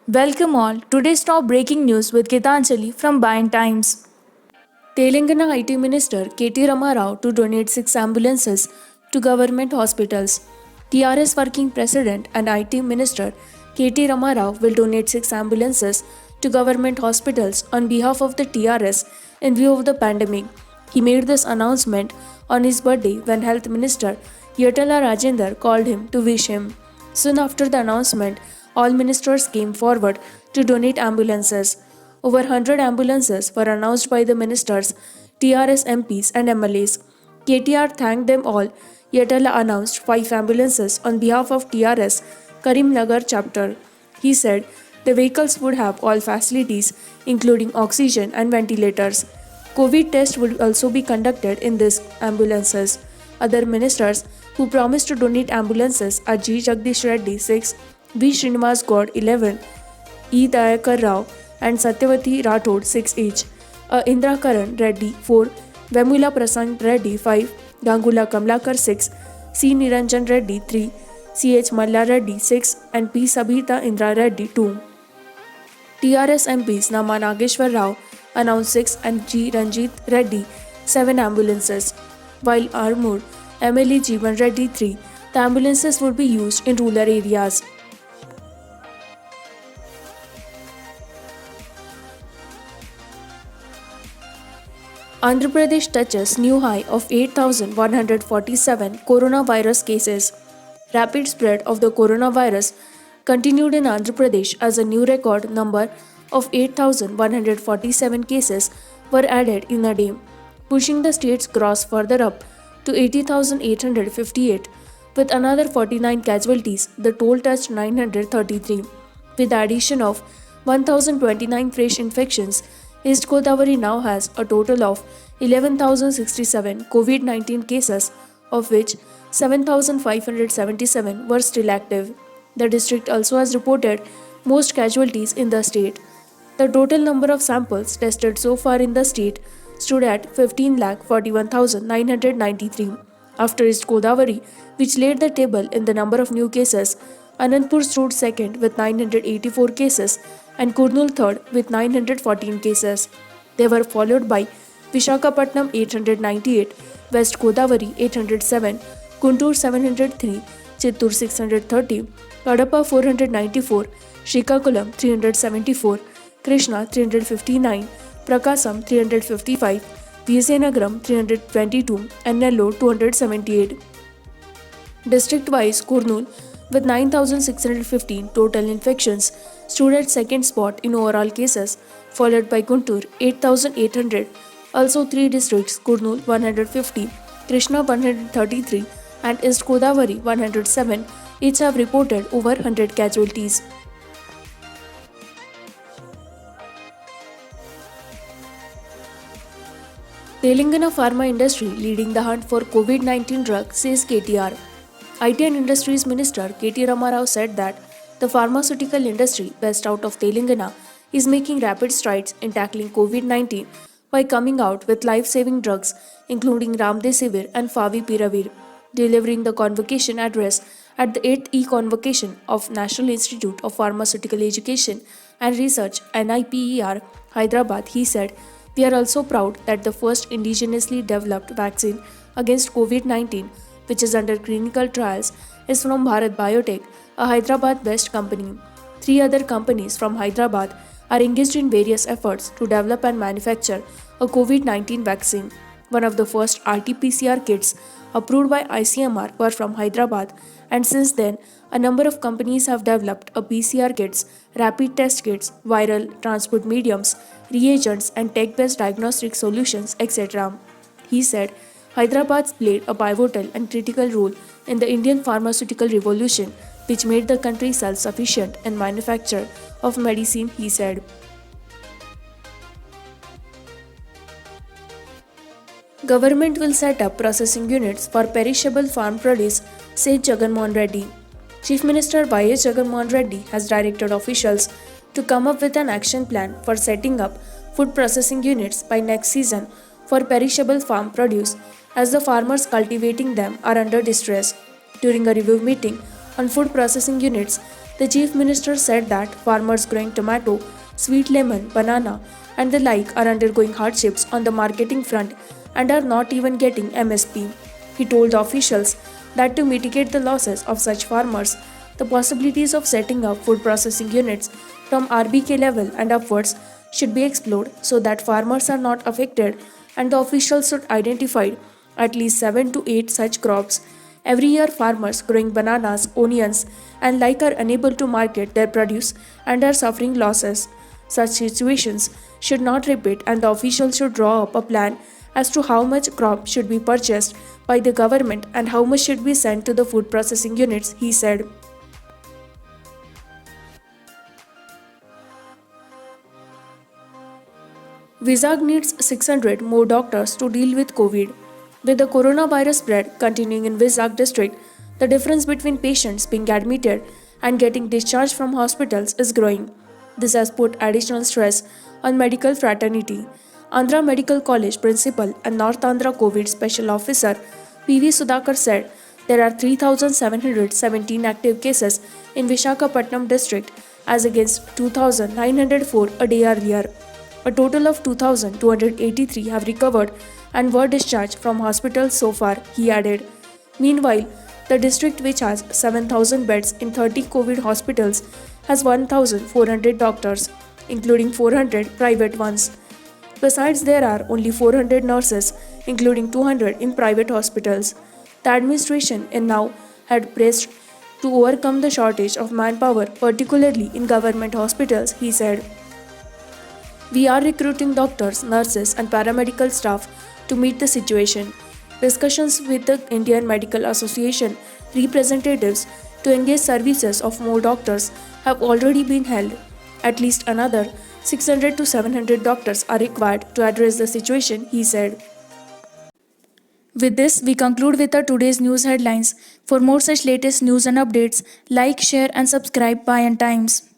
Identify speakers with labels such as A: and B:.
A: Welcome all. Today's top breaking news with Gitanjali from Bayan Times. Telangana IT Minister KT Ramarao to donate 6 ambulances to government hospitals. TRS Working President and IT Minister KT Ramarao will donate 6 ambulances to government hospitals on behalf of the TRS in view of the pandemic. He made this announcement on his birthday when Health Minister Yatala Rajender called him to wish him. Soon after the announcement, all ministers came forward to donate ambulances. Over 100 ambulances were announced by the ministers, TRS MPs, and MLAs. KTR thanked them all. Yatala announced 5 ambulances on behalf of TRS Karimnagar chapter. He said the vehicles would have all facilities, including oxygen and ventilators. COVID tests would also be conducted in these ambulances. Other ministers who promised to donate ambulances are G. Jagdish Reddy 6, V. Srinivas Gaud 11, E. Dayakar Rao and Satyavati Rathod 6 each, Indra Karan Reddy 4, Vemula Prasant Reddy 5, Gangula Kamlakar 6, C. Niranjan Reddy 3, C. H. Malla Reddy 6 and P. Sabita Indra Reddy 2. TRS MPs Nama Nageshwar Rao announced 6 and G. Ranjit Reddy 7 ambulances, while Armoor MLA Jeevan Reddy 3. The ambulances would be used in rural areas. Andhra Pradesh touches new high of 8,147 coronavirus cases. Rapid spread of the coronavirus continued in Andhra Pradesh as a new record number of 8,147 cases were added in a day, pushing the state's gross further up to 80,858. With another 49 casualties, the toll touched 933. With the addition of 1,029 fresh infections, East Godavari now has a total of 11,067 COVID-19 cases, of which 7,577 were still active. The district also has reported most casualties in the state. The total number of samples tested so far in the state stood at 15,41,993. After East Godavari, which led the table in the number of new cases, Anandpur stood second with 984 cases and Kurnool third with 914 cases. They were followed by Vishakhapatnam 898, West Godavari 807, Guntur 703, Chittur 630, Kadapa 494, Srikakulam 374, Krishna 359, Prakasam 355, Vizianagaram 322 and Nellore 278. District-wise, Kurnool with 9,615 total infections stood at second spot in overall cases, followed by Guntur 8,800. Also 3 districts, Kurnool 150, Krishna 133 and East Godavari 107, each have reported over 100 casualties. Telangana pharma industry leading the hunt for COVID-19 drug, says KTR. IT and Industries Minister KT Ramarao said that the pharmaceutical industry based out of Telangana is making rapid strides in tackling COVID-19 by coming out with life-saving drugs including Ramdesivir and Favipiravir. Delivering the convocation address at the 8th E-Convocation of National Institute of Pharmaceutical Education and Research NIPER, Hyderabad, he said, "We are also proud that the first indigenously developed vaccine against COVID-19, which is under clinical trials, is from Bharat Biotech, a Hyderabad-based company. 3 other companies from Hyderabad are engaged in various efforts to develop and manufacture a COVID-19 vaccine. One of the first RT-PCR kits approved by ICMR were from Hyderabad, and since then, a number of companies have developed a PCR kits, rapid test kits, viral transport mediums, reagents, and tech-based diagnostic solutions, etc." He said, Hyderabad played a pivotal and critical role in the Indian pharmaceutical revolution, which made the country self-sufficient in manufacture of medicine, he said. Government will set up processing units for perishable farm produce, said Jagan Mohan Reddy. Chief Minister Y.S. Jagan Mohan Reddy has directed officials to come up with an action plan for setting up food processing units by next season for perishable farm produce, as the farmers cultivating them are under distress. During a review meeting on food processing units The Chief Minister said that farmers growing tomato, sweet lemon, banana, and the like are undergoing hardships on the marketing front and are not even getting MSP. He told the officials that to mitigate the losses of such farmers, the possibilities of setting up food processing units from RBK level and upwards should be explored so that farmers are not affected, and the officials should identify at least 7 to 8 such crops. Every year farmers growing bananas, onions and like are unable to market their produce and are suffering losses. Such situations should not repeat, and the officials should draw up a plan as to how much crop should be purchased by the government and how much should be sent to the food processing units, he said. Vizag needs 600 more doctors to deal with COVID. With the coronavirus spread continuing in Vizag district, the difference between patients being admitted and getting discharged from hospitals is growing. This has put additional stress on medical fraternity. Andhra Medical College principal and North Andhra COVID special officer PV Sudhakar said there are 3,717 active cases in Vishakhapatnam district as against 2,904 a day earlier. A total of 2,283 have recovered and were discharged from hospitals so far, he added. Meanwhile, the district, which has 7,000 beds in 30 COVID hospitals, has 1,400 doctors, including 400 private ones. Besides, there are only 400 nurses, including 200 in private hospitals. The administration in now had pressed to overcome the shortage of manpower, particularly in government hospitals, he said. We are recruiting doctors, nurses, and paramedical staff to meet the situation. Discussions with the Indian Medical Association representatives to engage services of more doctors have already been held. At least another 600 to 700 doctors are required to address the situation, he said. With this, we conclude with our today's news headlines. For more such latest news and updates, like, share, and subscribe Buy and Times.